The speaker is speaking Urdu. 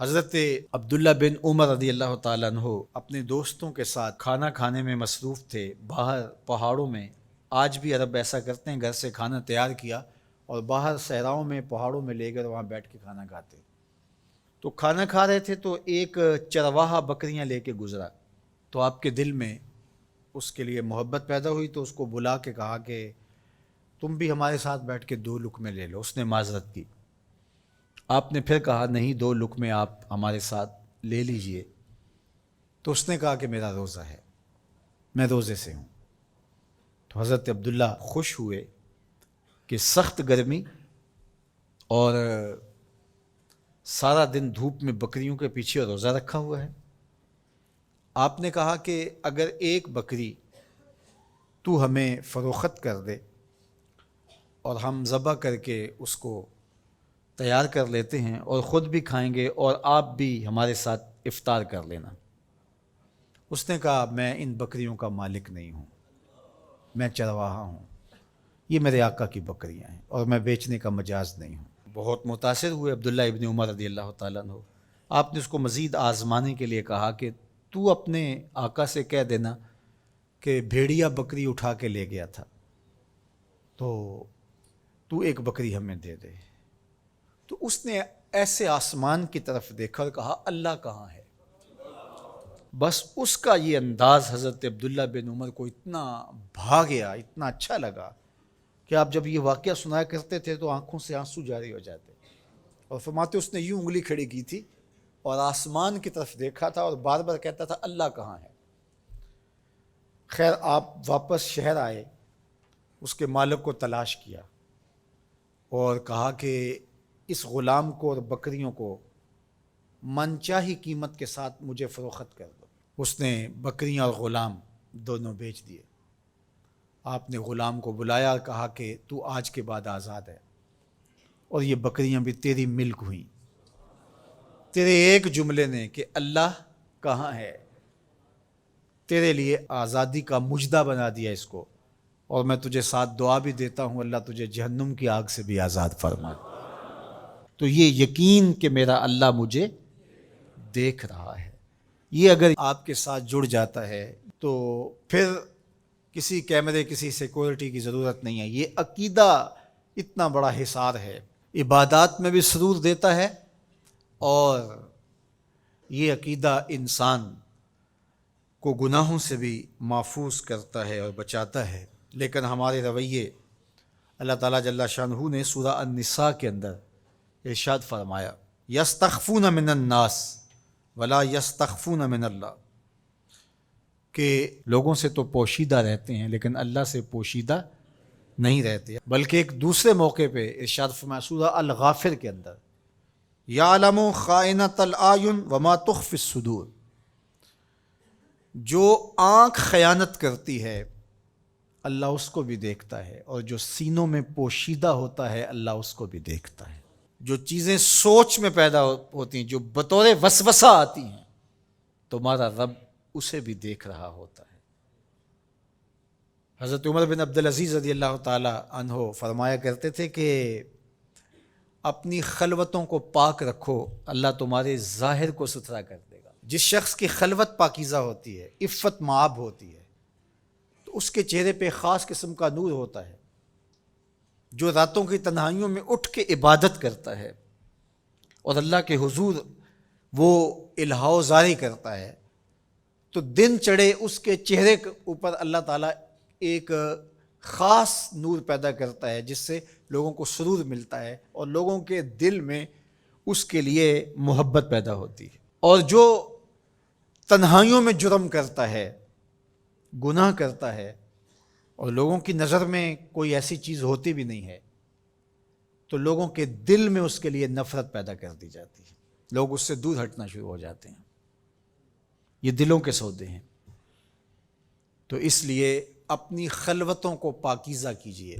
حضرت عبداللہ بن عمر رضی اللہ تعالیٰ عنہ اپنے دوستوں کے ساتھ کھانا کھانے میں مصروف تھے باہر پہاڑوں میں۔ آج بھی عرب ایسا کرتے ہیں، گھر سے کھانا تیار کیا اور باہر صحراؤں میں پہاڑوں میں لے کر وہاں بیٹھ کے کھانا کھاتے۔ تو کھانا کھا رہے تھے تو ایک چرواہا بکریاں لے کے گزرا، تو آپ کے دل میں اس کے لیے محبت پیدا ہوئی، تو اس کو بلا کے کہا کہ تم بھی ہمارے ساتھ بیٹھ کے 2 لقمے لے لو۔ اس نے معذرت کی۔ آپ نے پھر کہا نہیں، 2 لقمے آپ ہمارے ساتھ لے لیجئے۔ تو اس نے کہا کہ میرا روزہ ہے، میں روزے سے ہوں۔ تو حضرت عبداللہ خوش ہوئے کہ سخت گرمی اور سارا دن دھوپ میں بکریوں کے پیچھے روزہ رکھا ہوا ہے۔ آپ نے کہا کہ اگر ایک بکری تو ہمیں فروخت کر دے اور ہم ذبح کر کے اس کو تیار کر لیتے ہیں اور خود بھی کھائیں گے اور آپ بھی ہمارے ساتھ افطار کر لینا۔ اس نے کہا میں ان بکریوں کا مالک نہیں ہوں، میں چرواہا ہوں، یہ میرے آقا کی بکریاں ہیں اور میں بیچنے کا مجاز نہیں ہوں۔ بہت متاثر ہوئے عبداللہ ابن عمر رضی اللہ تعالیٰ عنہ۔ آپ نے اس کو مزید آزمانے کے لیے کہا کہ تو اپنے آقا سے کہہ دینا کہ بھیڑیا بکری اٹھا کے لے گیا تھا، تو ایک بکری ہمیں دے دے۔ تو اس نے ایسے آسمان کی طرف دیکھا اور کہا اللہ کہاں ہے؟ بس اس کا یہ انداز حضرت عبداللہ بن عمر کو اتنا بھا گیا، اتنا اچھا لگا کہ آپ جب یہ واقعہ سنایا کرتے تھے تو آنکھوں سے آنسو جاری ہو جاتے، اور فرماتے اس نے یوں انگلی کھڑی کی تھی اور آسمان کی طرف دیکھا تھا اور بار بار کہتا تھا اللہ کہاں ہے؟ خیر آپ واپس شہر آئے، اس کے مالک کو تلاش کیا اور کہا کہ اس غلام کو اور بکریوں کو من چاہی قیمت کے ساتھ مجھے فروخت کر دو۔ اس نے بکریاں اور غلام دونوں بیچ دیے۔ آپ نے غلام کو بلایا اور کہا کہ تو آج کے بعد آزاد ہے اور یہ بکریاں بھی تیری ملک ہوئیں۔ تیرے ایک جملے نے کہ اللہ کہاں ہے تیرے لیے آزادی کا مجدہ بنا دیا اس کو، اور میں تجھے ساتھ دعا بھی دیتا ہوں اللہ تجھے جہنم کی آگ سے بھی آزاد فرما۔ تو یہ یقین کہ میرا اللہ مجھے دیکھ رہا ہے، یہ اگر آپ کے ساتھ جڑ جاتا ہے تو پھر کسی کیمرے کسی سیکورٹی کی ضرورت نہیں ہے۔ یہ عقیدہ اتنا بڑا حصار ہے، عبادات میں بھی سرور دیتا ہے، اور یہ عقیدہ انسان کو گناہوں سے بھی محفوظ کرتا ہے اور بچاتا ہے۔ لیکن ہمارے رویے، اللہ تعالیٰ جل شانہ نے سورہ النساء کے اندر ارشاد فرمایا یستخفون من الناس ولا یستخفون من اللہ، کہ لوگوں سے تو پوشیدہ رہتے ہیں لیکن اللہ سے پوشیدہ نہیں رہتے۔ بلکہ ایک دوسرے موقع پہ ارشاد فرمایا سورہ الغافر کے اندر یعلم خائنۃ الاعین وما تخفی الصدور، جو آنکھ خیانت کرتی ہے اللہ اس کو بھی دیکھتا ہے، اور جو سینوں میں پوشیدہ ہوتا ہے اللہ اس کو بھی دیکھتا ہے۔ جو چیزیں سوچ میں پیدا ہوتی ہیں، جو بطور وسوسہ آتی ہیں، تمہارا رب اسے بھی دیکھ رہا ہوتا ہے۔ حضرت عمر بن عبدالعزیز رضی اللہ تعالی عنہ فرمایا کرتے تھے کہ اپنی خلوتوں کو پاک رکھو، اللہ تمہارے ظاہر کو ستھرا کر دے گا۔ جس شخص کی خلوت پاکیزہ ہوتی ہے، عفت مآب ہوتی ہے، تو اس کے چہرے پہ خاص قسم کا نور ہوتا ہے۔ جو راتوں کی تنہائیوں میں اٹھ کے عبادت کرتا ہے اور اللہ کے حضور وہ الہا و زاری کرتا ہے، تو دن چڑھے اس کے چہرے کے اوپر اللہ تعالیٰ ایک خاص نور پیدا کرتا ہے جس سے لوگوں کو سرور ملتا ہے اور لوگوں کے دل میں اس کے لیے محبت پیدا ہوتی ہے۔ اور جو تنہائیوں میں جرم کرتا ہے، گناہ کرتا ہے، اور لوگوں کی نظر میں کوئی ایسی چیز ہوتی بھی نہیں ہے، تو لوگوں کے دل میں اس کے لیے نفرت پیدا کر دی جاتی ہے، لوگ اس سے دور ہٹنا شروع ہو جاتے ہیں۔ یہ دلوں کے سودے ہیں۔ تو اس لیے اپنی خلوتوں کو پاکیزہ کیجیے۔